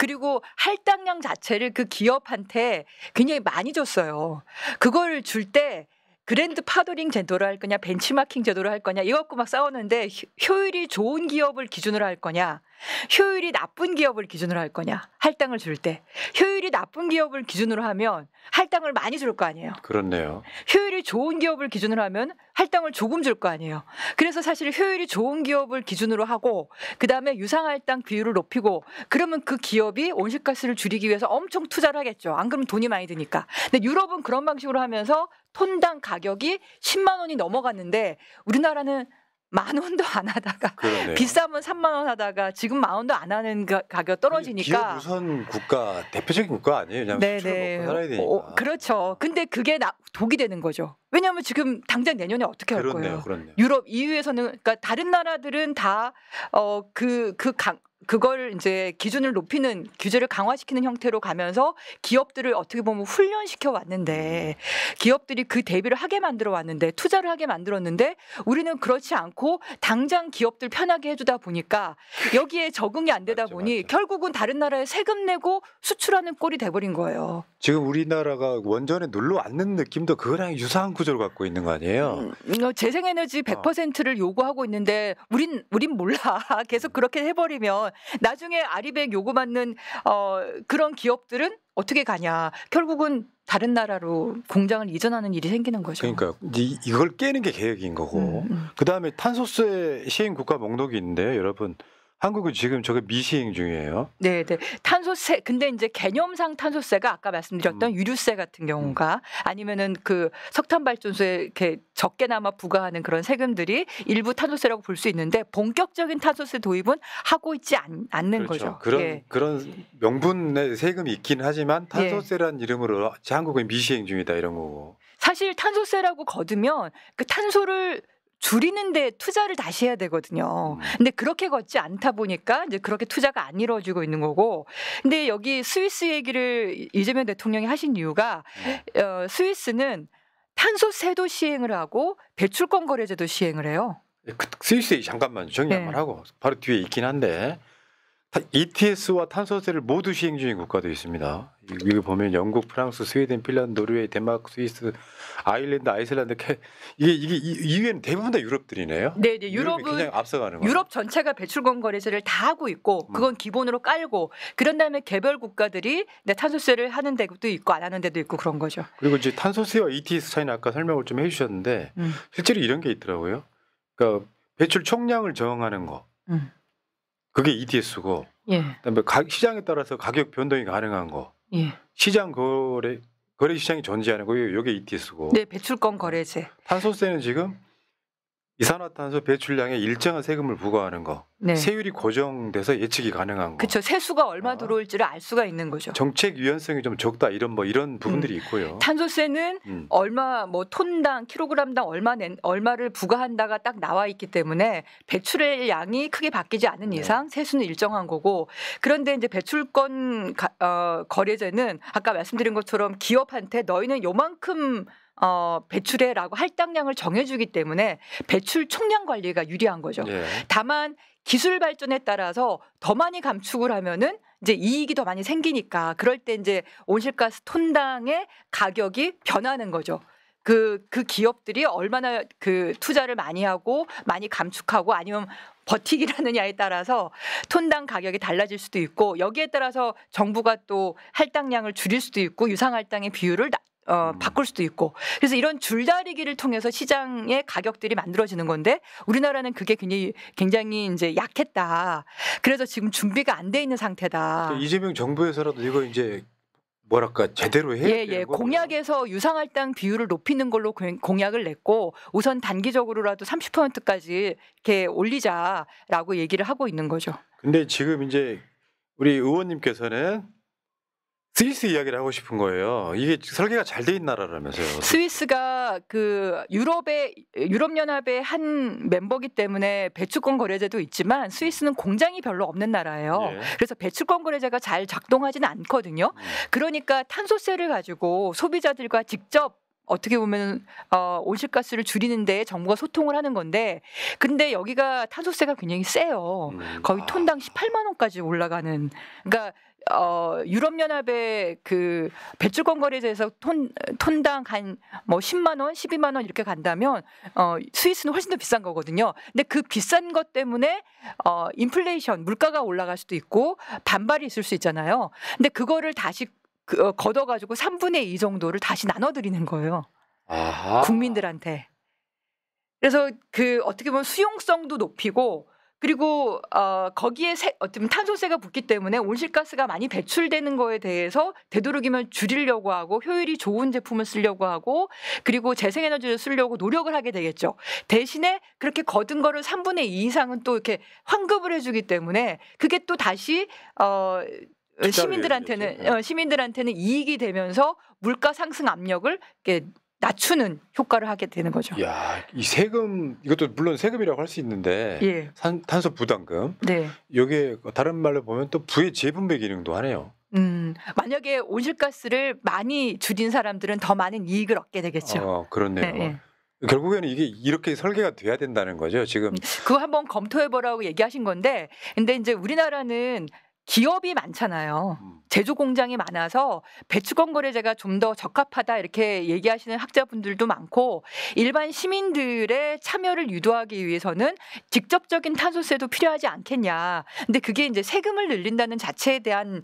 그리고 할당량 자체를 그 기업한테 굉장히 많이 줬어요. 그걸 줄 때 그랜드 파더링 제도로 할 거냐 벤치마킹 제도로 할 거냐 이거 갖고 막 싸우는데 효율이 좋은 기업을 기준으로 할 거냐 효율이 나쁜 기업을 기준으로 할 거냐 할당을 줄 때 효율이 나쁜 기업을 기준으로 하면 할당을 많이 줄 거 아니에요. 그렇네요. 효율이 좋은 기업을 기준으로 하면 할당을 조금 줄 거 아니에요. 그래서 사실 효율이 좋은 기업을 기준으로 하고 그다음에 유상할당 비율을 높이고 그러면 그 기업이 온실가스를 줄이기 위해서 엄청 투자를 하겠죠. 안 그러면 돈이 많이 드니까. 근데 유럽은 그런 방식으로 하면서 톤당 가격이 10만 원이 넘어갔는데 우리나라는 10,000원도 안 하다가 그렇네요. 비싸면 3만 원 하다가 지금 10,000원도 안 하는 가격 떨어지니까 기업 우선 국가 대표적인 국가 아니에요? 왜냐하면 수출을 먹고 살아야 되니까. 그렇죠. 근데 그게 독이 되는 거죠. 왜냐하면 지금 당장 내년에 어떻게 할 거예요? 그렇네요. 유럽 EU에서는 그러니까 다른 나라들은 다 그걸 이제 기준을 높이는 규제를 강화시키는 형태로 가면서 기업들을 어떻게 보면 훈련시켜 왔는데 기업들이 그 대비를 하게 만들어 왔는데 투자를 하게 만들었는데 우리는 그렇지 않고 당장 기업들 편하게 해주다 보니까 여기에 적응이 안 되다 보니 결국은 다른 나라에 세금 내고 수출하는 꼴이 돼버린 거예요. 지금 우리나라가 원전에 눌러 앉는 느낌도 그거랑 유사한 구조를 갖고 있는 거 아니에요? 재생에너지 100%를 요구하고 있는데 우린 몰라. 계속 그렇게 해버리면 나중에 아리백 요구받는 그런 기업들은 어떻게 가냐. 결국은 다른 나라로 공장을 이전하는 일이 생기는 거죠. 그러니까 이걸 깨는 게 계획인 거고. 그다음에 탄소세 시행 국가 목록이 있는데요, 여러분. 한국은 지금 저게 미시행 중이에요. 네, 네. 탄소세 근데 이제 개념상 탄소세가 아까 말씀드렸던 유류세 같은 경우가 아니면은 그 석탄 발전소에 이렇게 적게나마 부과하는 그런 세금들이 일부 탄소세라고 볼 수 있는데 본격적인 탄소세 도입은 하고 있지 않는 그렇죠. 거죠. 그런 명분의 세금이 있긴 하지만 탄소세라는 이름으로 한국은 미시행 중이다 이런 거고. 사실 탄소세라고 거두면 그 탄소를 줄이는데 투자를 다시 해야 되거든요. 근데 그렇게 걷지 않다 보니까 이제 그렇게 투자가 안 이루어지고 있는 거고. 근데 여기 스위스 얘기를 이재명 대통령이 하신 이유가 스위스는 탄소세도 시행을 하고 배출권 거래제도 시행을 해요. 스위스에 잠깐만 정리 한번 하고 바로 뒤에 있긴 한데 ETS와 탄소세를 모두 시행 중인 국가도 있습니다. 여기 보면 영국, 프랑스, 스웨덴, 핀란드, 노르웨이, 덴마크, 스위스, 아일랜드, 아이슬란드, 이게 이외에는 대부분 다 유럽들이네요. 네, 네. 유럽은 굉장히 앞서가는 거예요. 유럽 전체가 배출권 거래제를 다 하고 있고 그건 기본으로 깔고 그런 다음에 개별 국가들이 탄소세를 하는 데도 있고 안 하는 데도 있고 그런 거죠. 그리고 이제 탄소세와 ETS 차이는 아까 설명을 좀 해주셨는데 실제로 이런 게 있더라고요. 그러니까 배출 총량을 정하는 거. 그게 ETS고, 그다음에 시장에 따라서 가격 변동이 가능한 거, 시장 거래 시장이 존재하는 거, 이게 ETS고. 네, 배출권 거래제. 탄소세는 지금 이산화탄소 배출량에 일정한 세금을 부과하는 거, 세율이 고정돼서 예측이 가능한 거. 그렇죠. 세수가 얼마 들어올지를 알 수가 있는 거죠. 정책 유연성이 좀 적다 이런 부분들이 있고요. 탄소세는 얼마 톤당 킬로그램당 얼마를 부과한다가 딱 나와 있기 때문에 배출의 양이 크게 바뀌지 않는 이상 세수는 일정한 거고. 그런데 이제 배출권 거래제는 아까 말씀드린 것처럼 기업한테 너희는 요만큼 배출해라고 할당량을 정해주기 때문에 배출 총량 관리가 유리한 거죠. 다만 기술 발전에 따라서 더 많이 감축을 하면은 이제 이익이 더 많이 생기니까 그럴 때 이제 온실가스 톤당의 가격이 변하는 거죠. 그 기업들이 얼마나 그 투자를 많이 하고 많이 감축하고 아니면 버티기를 하느냐에 따라서 톤당 가격이 달라질 수도 있고 여기에 따라서 정부가 또 할당량을 줄일 수도 있고 유상할당의 비율을 바꿀 수도 있고 그래서 이런 줄다리기를 통해서 시장의 가격들이 만들어지는 건데 우리나라는 그게 굉장히 이제 약했다. 그래서 지금 준비가 안 돼 있는 상태다. 이재명 정부에서라도 이거 이제 뭐랄까 제대로 해야 되는 거고요. 공약에서 유상할당 비율을 높이는 걸로 공약을 냈고 우선 단기적으로라도 30%까지 이렇게 올리자라고 얘기를 하고 있는 거죠. 근데 지금 이제 우리 의원님께서는 스위스 이야기를 하고 싶은 거예요. 이게 설계가 잘 돼 있는 나라라면서요. 스위스가 그 유럽연합의 한 멤버기 때문에 배출권 거래제도 있지만 스위스는 공장이 별로 없는 나라예요. 그래서 배출권 거래제가 잘 작동하지는 않거든요. 그러니까 탄소세를 가지고 소비자들과 직접 어떻게 보면 온실가스를 줄이는 데 정부가 소통을 하는 건데 근데 여기가 탄소세가 굉장히 세요. 거의 톤당 18만 원까지 올라가는. 그러니까 유럽연합의 그 배출권 거래제에서 톤당 한 뭐 10만 원, 12만 원 이렇게 간다면 스위스는 훨씬 더 비싼 거거든요. 근데 그 비싼 것 때문에 인플레이션 물가가 올라갈 수도 있고 반발이 있을 수 있잖아요. 근데 그거를 다시 걷어가지고 3분의 2 정도를 다시 나눠드리는 거예요. 국민들한테. 그래서 그 어떻게 보면 수용성도 높이고 그리고 거기에 어떤 탄소세가 붙기 때문에 온실가스가 많이 배출되는 거에 대해서 되도록이면 줄이려고 하고 효율이 좋은 제품을 쓰려고 하고 그리고 재생에너지를 쓰려고 노력을 하게 되겠죠. 대신에 그렇게 거둔 거를 3분의 2 이상은 또 이렇게 환급을 해주기 때문에 그게 또 다시 시민들한테는 이익이 되면서 물가 상승 압력을 이렇게 낮추는 효과를 하게 되는 거죠. 야, 이 세금 이것도 물론 세금이라고 할 수 있는데 탄소 부담금. 이게 다른 말로 보면 또 부의 재분배 기능도 하네요. 만약에 온실가스를 많이 줄인 사람들은 더 많은 이익을 얻게 되겠죠. 그렇네요. 결국에는 이게 이렇게 설계가 돼야 된다는 거죠. 지금 그거 한번 검토해보라고 얘기하신 건데, 근데 이제 우리나라는 기업이 많잖아요. 제조 공장이 많아서 배추권 거래제가 좀 더 적합하다 이렇게 얘기하시는 학자분들도 많고 일반 시민들의 참여를 유도하기 위해서는 직접적인 탄소세도 필요하지 않겠냐. 근데 그게 이제 세금을 늘린다는 자체에 대한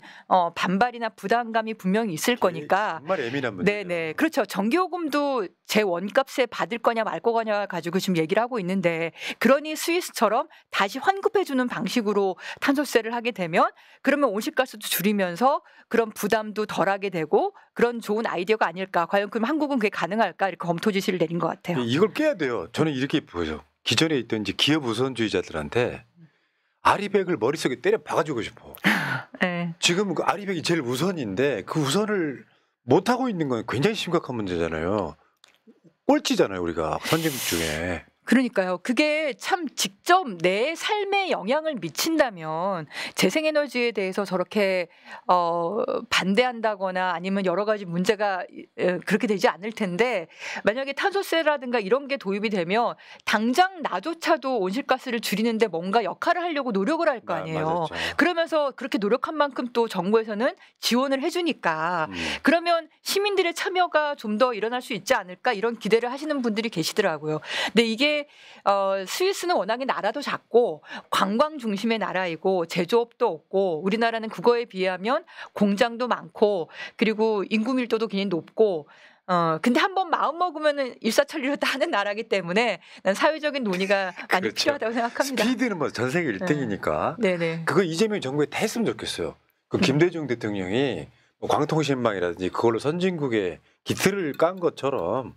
반발이나 부담감이 분명히 있을 거니까. 정말 예민한 문제죠. 네네. 그렇죠. 전기요금도 제 원값에 받을 거냐 말 거냐 가지고 지금 얘기를 하고 있는데 그러니 스위스처럼 다시 환급해주는 방식으로 탄소세를 하게 되면 그러면 온실가스도 줄이면서 그런 부담도 덜하게 되고 그런 좋은 아이디어가 아닐까. 과연 그럼 한국은 그게 가능할까 이렇게 검토 지시를 내린 것 같아요. 이걸 깨야 돼요. 저는 이렇게 보죠. 기존에 있던 이제 기업 우선주의자들한테 아리백을 머릿속에 때려 박아주고 싶어. 네. 지금 그 아리백이 제일 우선인데 그 우선을 못하고 있는 건 굉장히 심각한 문제잖아요. 꼴찌잖아요, 우리가 선진국 중에. 그러니까요. 그게 참 직접 내 삶에 영향을 미친다면 재생에너지에 대해서 저렇게 반대한다거나 아니면 여러 가지 문제가 그렇게 되지 않을 텐데 만약에 탄소세라든가 이런 게 도입이 되면 당장 나조차도 온실가스를 줄이는데 뭔가 역할을 하려고 노력을 할 거 아니에요. 맞았죠. 그러면서 그렇게 노력한 만큼 또 정부에서는 지원을 해주니까 그러면 시민들의 참여가 좀 더 일어날 수 있지 않을까 이런 기대를 하시는 분들이 계시더라고요. 근데 이게 스위스는 워낙에 나라도 작고 관광 중심의 나라이고 제조업도 없고 우리나라는 그거에 비하면 공장도 많고 그리고 인구 밀도도 굉장히 높고 근데 한번 마음 먹으면은 일사천리로 다 하는 나라기 때문에 난 사회적인 논의가 많이 그렇죠. 필요하다고 생각합니다. 스피드는 뭐 전 세계 1등이니까 네네. 그거 이재명 정부에 다 했으면 좋겠어요. 그 김대중 대통령이 뭐 광통신망이라든지 그걸로 선진국에 기틀을 깐 것처럼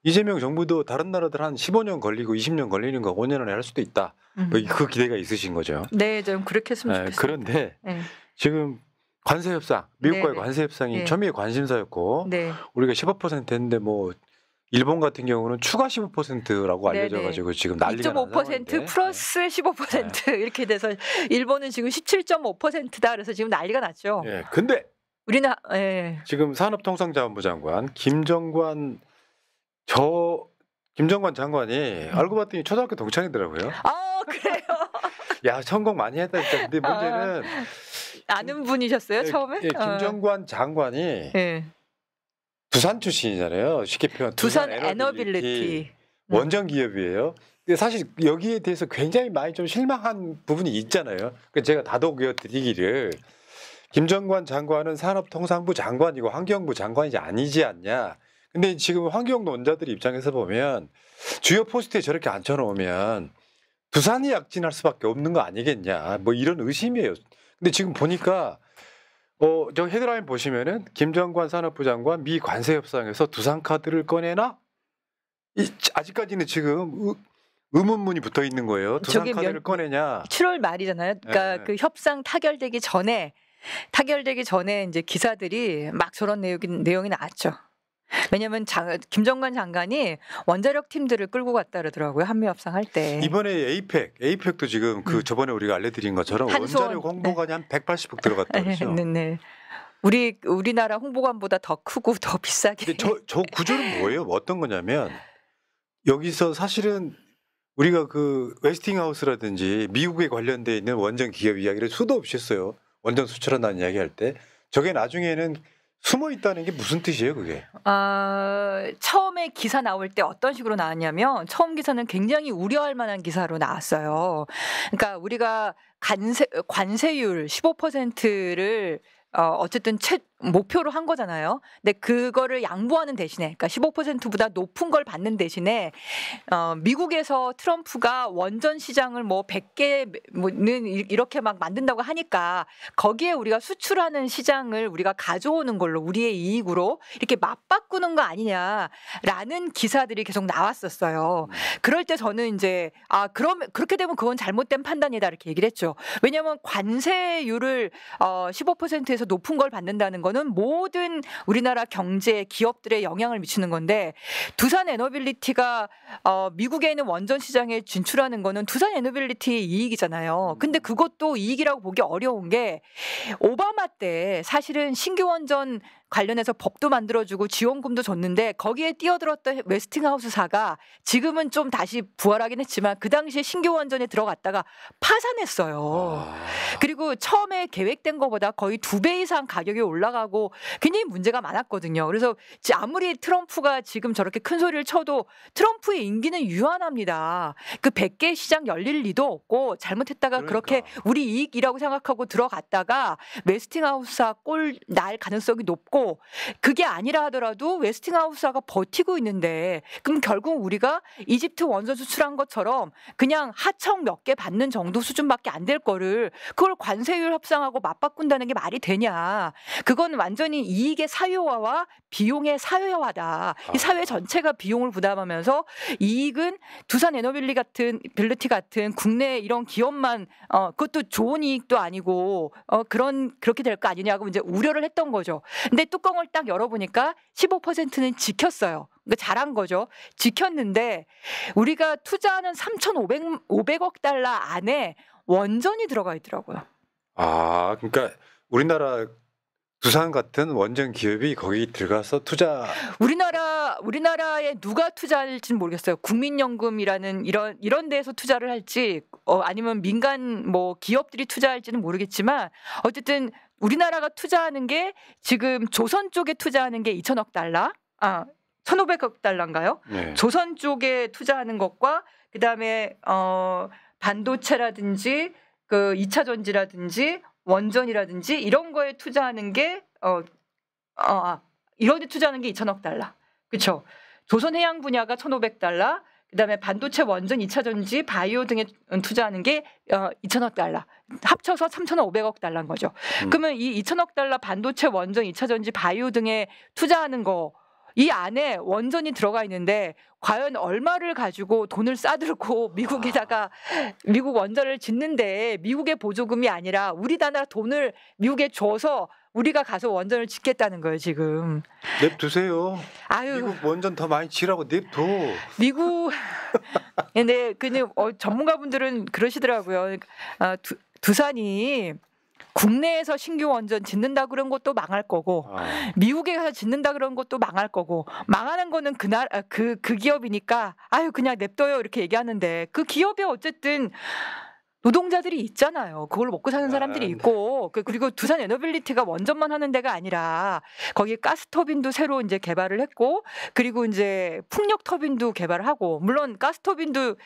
이재명 정부도 다른 나라들 한 15년 걸리고 20년 걸리는 거 5년 안에 할 수도 있다. 뭐 그 기대가 있으신 거죠. 네, 좀 그렇게 했으면 좋겠어요. 그런데 네. 지금 관세 협상, 미국과의 네네. 관세 협상이 네. 초미의 관심사였고 네. 우리가 15% 했는데 뭐 일본 같은 경우는 추가 15%라고 네네. 알려져가지고 지금 난리가 난 2.5% 상황인데. 플러스 15% 이렇게 돼서 일본은 지금 17.5%다 그래서 지금 난리가 났죠. 예. 근데 우리는 예. 지금 산업통상자원부 장관 김정관 장관이 알고 봤더니 초등학교 동창이더라고요. 아 그래요? 야 성공 많이 했다 진짜. 근데 문제는 아는 분이셨어요 처음에? 김정관 장관이 예. 두산 출신이잖아요. 쉽게 표현. 두산 에너빌리티 원전 기업이에요. 근데 사실 여기에 대해서 굉장히 많이 좀 실망한 부분이 있잖아요. 그러니까 제가 다독여 드리기를 김정관 장관은 산업통상부 장관이고 환경부 장관이지 아니지 않냐. 근데 지금 환경 논자들 입장에서 보면 주요 포스트에 저렇게 앉혀놓으면 두산이 약진할 수밖에 없는 거 아니겠냐. 뭐 이런 의심이에요. 근데 지금 보니까 저 헤드라인 보시면은 김정관 산업부 장관 미 관세 협상에서 두산 카드를 꺼내나? 아직까지는 지금 의문문이 붙어 있는 거예요. 두산 저게 카드를 꺼내냐? 7월 말이잖아요. 그러니까 네. 그 협상 타결되기 전에 이제 기사들이 막 저런 내용이 나왔죠. 왜냐하면 김정관 장관이 원자력 팀들을 끌고 갔다 그러더라고요. 한미 협상할 때. 이번에 에이펙도 지금 그 저번에 우리가 알려드린 것처럼 한수원, 원자력 홍보관이 한 180억 들어갔다 그러죠. 네. 우리나라 홍보관보다 더 크고 더 비싸게. 근데 저 구조는 뭐예요? 어떤 거냐면 여기서 사실은 우리가 그 웨스팅하우스라든지 미국에 관련돼 있는 원전 기업 이야기를 수도 없이 했어요. 원전 수출한다는 이야기할 때 저게 나중에는 숨어 있다는 게 무슨 뜻이에요, 그게? 처음에 기사 나올 때 어떤 식으로 나왔냐면 처음 기사는 굉장히 우려할 만한 기사로 나왔어요. 그러니까 우리가 관세율 15%를 어쨌든 목표로 한 거잖아요. 근데 그거를 양보하는 대신에, 그러니까 15%보다 높은 걸 받는 대신에 미국에서 트럼프가 원전 시장을 뭐 100개는 이렇게 막 만든다고 하니까 거기에 우리가 수출하는 시장을 우리가 가져오는 걸로 우리의 이익으로 이렇게 맞바꾸는 거 아니냐라는 기사들이 계속 나왔었어요. 그럴 때 저는 이제 그러면 그렇게 되면 그건 잘못된 판단이다 이렇게 얘기를 했죠. 왜냐하면 관세율을 15%에서 높은 걸 받는다는 거는 모든 우리나라 경제 기업들에 영향을 미치는 건데 두산 에너빌리티가 미국에 있는 원전 시장에 진출하는 거는 두산 에너빌리티의 이익이잖아요. 근데 그것도 이익이라고 보기 어려운 게 오바마 때 사실은 신규 원전 관련해서 법도 만들어주고 지원금도 줬는데 거기에 뛰어들었던 웨스팅하우스사가 지금은 좀 다시 부활하긴 했지만 그 당시에 신규 원전에 들어갔다가 파산했어요. 그리고 처음에 계획된 것보다 거의 2배 이상 가격이 올라가고 굉장히 문제가 많았거든요. 그래서 아무리 트럼프가 지금 저렇게 큰 소리를 쳐도 트럼프의 임기는 유한합니다. 그 100개 시장 열릴 리도 없고 잘못했다가 그렇게 우리 이익이라고 생각하고 들어갔다가 웨스팅하우스사 꼴 날 가능성이 높고 그게 아니라 하더라도 웨스팅하우스사가 버티고 있는데 그럼 결국 우리가 이집트 원전 수출한 것처럼 그냥 하청 몇 개 받는 정도 수준밖에 안 될 거를 그걸 관세율 협상하고 맞바꾼다는 게 말이 되냐. 그건 완전히 이익의 사유화와 비용의 사유화다. 이 사회 전체가 비용을 부담하면서 이익은 두산 에너빌리티 같은 국내 이런 기업만 그것도 좋은 이익도 아니고 그렇게 될 거 아니냐고 이제 우려를 했던 거죠. 근데 뚜껑을 딱 열어보니까 15%는 지켰어요. 그러니까 잘한 거죠. 지켰는데 우리가 투자하는 3,500억 달러 안에 원전이 들어가 있더라고요. 그러니까 우리나라 두산 같은 원전 기업이 거기 들어가서 우리나라에 누가 투자할지는 모르겠어요. 국민연금이라는 이런 데에서 투자를 할지 아니면 민간 뭐 기업들이 투자할지는 모르겠지만 어쨌든 우리나라가 투자하는 게 지금 조선 쪽에 투자하는 게 2,000억 달러, 1,500억 달러인가요? 네. 조선 쪽에 투자하는 것과 그다음에 반도체라든지 그 2차 전지라든지 원전이라든지 이런 거에 투자하는 게 이런 데 투자하는 게 2,000억 달러. 그렇죠. 조선해양 분야가 1,500달러. 그다음에 반도체 원전 2차 전지 바이오 등에 투자하는 게 2,000억 달러. 합쳐서 3,500억 달러인 거죠. 그러면 이 2,000억 달러 반도체 원전 2차 전지 바이오 등에 투자하는 거 이 안에 원전이 들어가 있는데 과연 얼마를 가지고 돈을 싸들고 미국에다가 미국 원전을 짓는데 미국의 보조금이 아니라 우리나라 돈을 미국에 줘서 우리가 가서 원전을 짓겠다는 거예요 지금. 냅두세요. 아유, 미국 원전 더 많이 지라고 냅둬. 미국 근데 전문가분들은 그러시더라고요. 두산이 국내에서 신규 원전 짓는다 그런 것도 망할 거고 미국에 가서 짓는다 그런 것도 망할 거고 망하는 거는 그 기업이니까 그냥 냅둬요 이렇게 얘기하는데 그 기업에 어쨌든 노동자들이 있잖아요. 그걸 먹고 사는 사람들이 있고 그리고 두산 에너빌리티가 원전만 하는 데가 아니라 거기 가스터빈도 새로 이제 개발을 했고 그리고 이제 풍력 터빈도 개발하고 물론 가스터빈도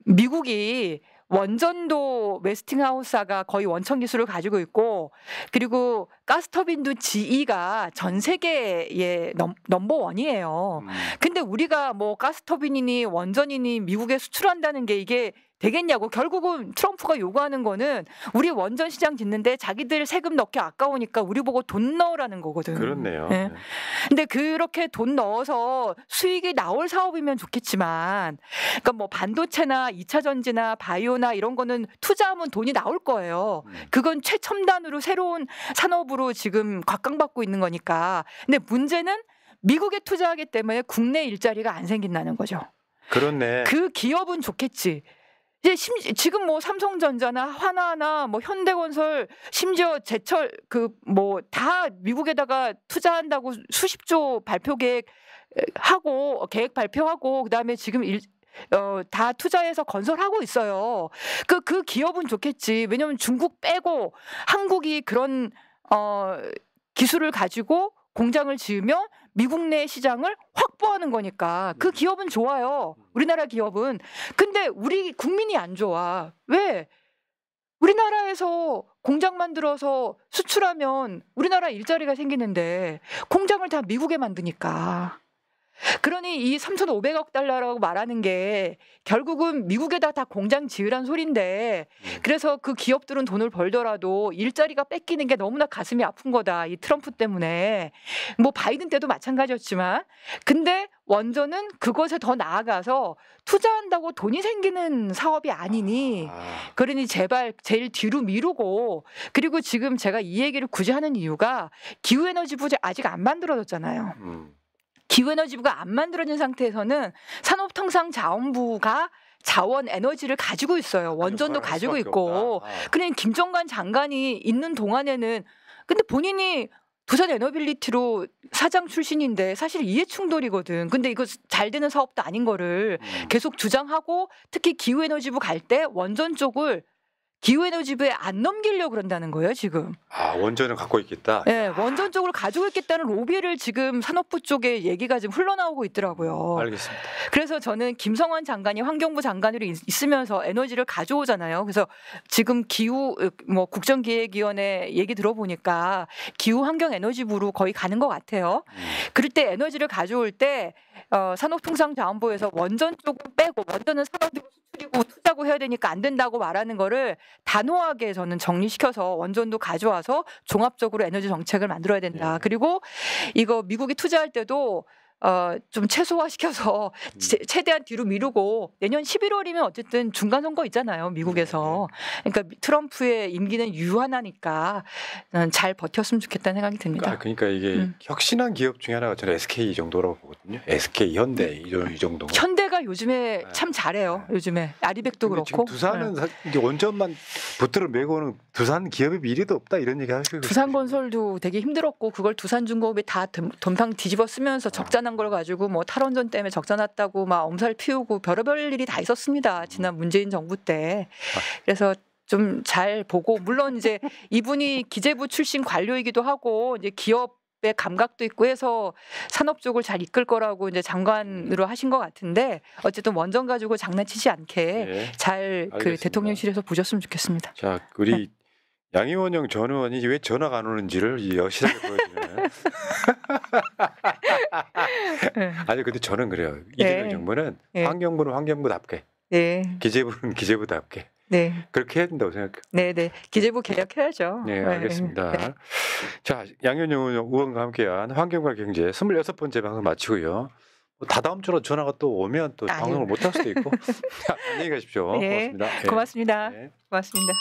미국이 원전도 웨스팅하우스사가 거의 원천 기술을 가지고 있고 그리고 가스터빈도 GE가 전 세계의 넘버원이에요. 근데 우리가 뭐 가스터빈이니 원전이니 미국에 수출한다는 게 이게 되겠냐고. 결국은 트럼프가 요구하는 거는 우리 원전 시장 짓는데 자기들 세금 넣기 아까우니까 우리 보고 돈 넣으라는 거거든. 그렇네요. 네. 네. 근데 그렇게 돈 넣어서 수익이 나올 사업이면 좋겠지만 그러니까 뭐 반도체나 2차 전지나 바이오나 이런 거는 투자하면 돈이 나올 거예요. 그건 최첨단으로 새로운 산업으로 지금 곽강받고 있는 거니까. 근데 문제는 미국에 투자하기 때문에 국내 일자리가 안 생긴다는 거죠. 그렇네. 그 기업은 좋겠지. 이제 지금 뭐 삼성전자나 하나나 뭐 현대건설 심지어 제철 다 미국에다가 투자한다고 수십조 계획 발표하고 그다음에 지금 다 투자해서 건설하고 있어요. 그 기업은 좋겠지. 왜냐하면 중국 빼고 한국이 그런 기술을 가지고 공장을 지으면 미국 내 시장을 확보하는 거니까 그 기업은 좋아요. 우리나라 기업은. 근데 우리 국민이 안 좋아. 왜? 우리나라에서 공장 만들어서 수출하면 우리나라 일자리가 생기는데 공장을 다 미국에 만드니까. 그러니 이 3,500억 달러라고 말하는 게 결국은 미국에다 다 공장 지으란 소린데 그래서 그 기업들은 돈을 벌더라도 일자리가 뺏기는 게 너무나 가슴이 아픈 거다. 이 트럼프 때문에. 뭐 바이든 때도 마찬가지였지만 근데 원전은 그것에 더 나아가서 투자한다고 돈이 생기는 사업이 아니니 그러니 제발 제일 뒤로 미루고 그리고 지금 제가 이 얘기를 굳이 하는 이유가 기후에너지부 아직 안 만들어졌잖아요. 기후에너지부가 안 만들어진 상태에서는 산업통상자원부가 자원 에너지를 가지고 있어요. 원전도 가지고 있고. 그냥 김정관 장관이 있는 동안에는 근데 본인이 두산 에너빌리티로 사장 출신인데 사실 이해 충돌이거든. 근데 이거 잘 되는 사업도 아닌 거를 계속 주장하고 특히 기후에너지부 갈 때 원전 쪽을 기후에너지부에 안 넘기려고 그런다는 거예요, 지금. 아, 원전을 갖고 있겠다. 네, 원전 쪽으로 가지고 있겠다는 로비를 지금 산업부 쪽에 얘기가 지금 흘러나오고 있더라고요. 알겠습니다. 그래서 저는 김성환 장관이 환경부 장관으로 있으면서 에너지를 가져오잖아요. 그래서 지금 기후 뭐 국정기획위원회 얘기 들어보니까 기후 환경 에너지부로 거의 가는 것 같아요. 그럴 때 에너지를 가져올 때 산업통상자원부에서 원전 쪽을 빼고 원전은 산업이고 수출이고 투자고 해야 되니까 안 된다고 말하는 거를 단호하게 저는 정리시켜서 원전도 가져와서 종합적으로 에너지 정책을 만들어야 된다. 그리고 이거 미국이 투자할 때도 좀 최소화시켜서 최대한 뒤로 미루고 내년 11월이면 어쨌든 중간 선거 있잖아요, 미국에서. 그러니까 트럼프의 임기는 유한하니까 잘 버텼으면 좋겠다는 생각이 듭니다. 그러니까 이게 혁신한 기업 중에 하나가 저는 SK 정도라고 보거든요. SK, 현대 이 정도. 현대가 요즘에 참 잘해요. 요즘에 아리백도 근데 지금 그렇고. 두산은 이제 원전만 붙들어 메고는 두산 기업의 미래도 없다 이런 얘기 하시고. 두산건설도 되게 힘들었고 그걸 두산중공업이 다 돈방 뒤집어 쓰면서 적자난 걸 가지고 뭐 탈원전 때문에 적자 났다고 막 엄살 피우고 별의별 일이 다 있었습니다. 지난 문재인 정부 때. 그래서 좀 잘 보고 물론 이제 이분이 기재부 출신 관료이기도 하고 이제 기업의 감각도 있고 해서 산업 쪽을 잘 이끌 거라고 이제 장관으로 하신 것 같은데 어쨌든 원전 가지고 장난치지 않게 예. 잘 그 알겠습니다. 대통령실에서 보셨으면 좋겠습니다. 자, 우리 양의원 형 전 의원이 왜 전화가 안 오는지를 여실하게 보여주는. 아니 근데 저는 그래요. 이재명 네. 정부는 네. 환경부는 환경부답게, 네, 기재부는 기재부답게 네, 그렇게 해야 된다고 생각해요. 네, 네. 기재부 개혁해야죠. 네, 알겠습니다. 네. 자, 양현영 의원과 함께한 환경과 경제 26번째 방송 마치고요. 다다음 주로 전화가 또 오면 또 아유. 방송을 못 할 수도 있고. 자, 안녕히 가십시오. 네, 고맙습니다. 네. 고맙습니다. 네. 고맙습니다.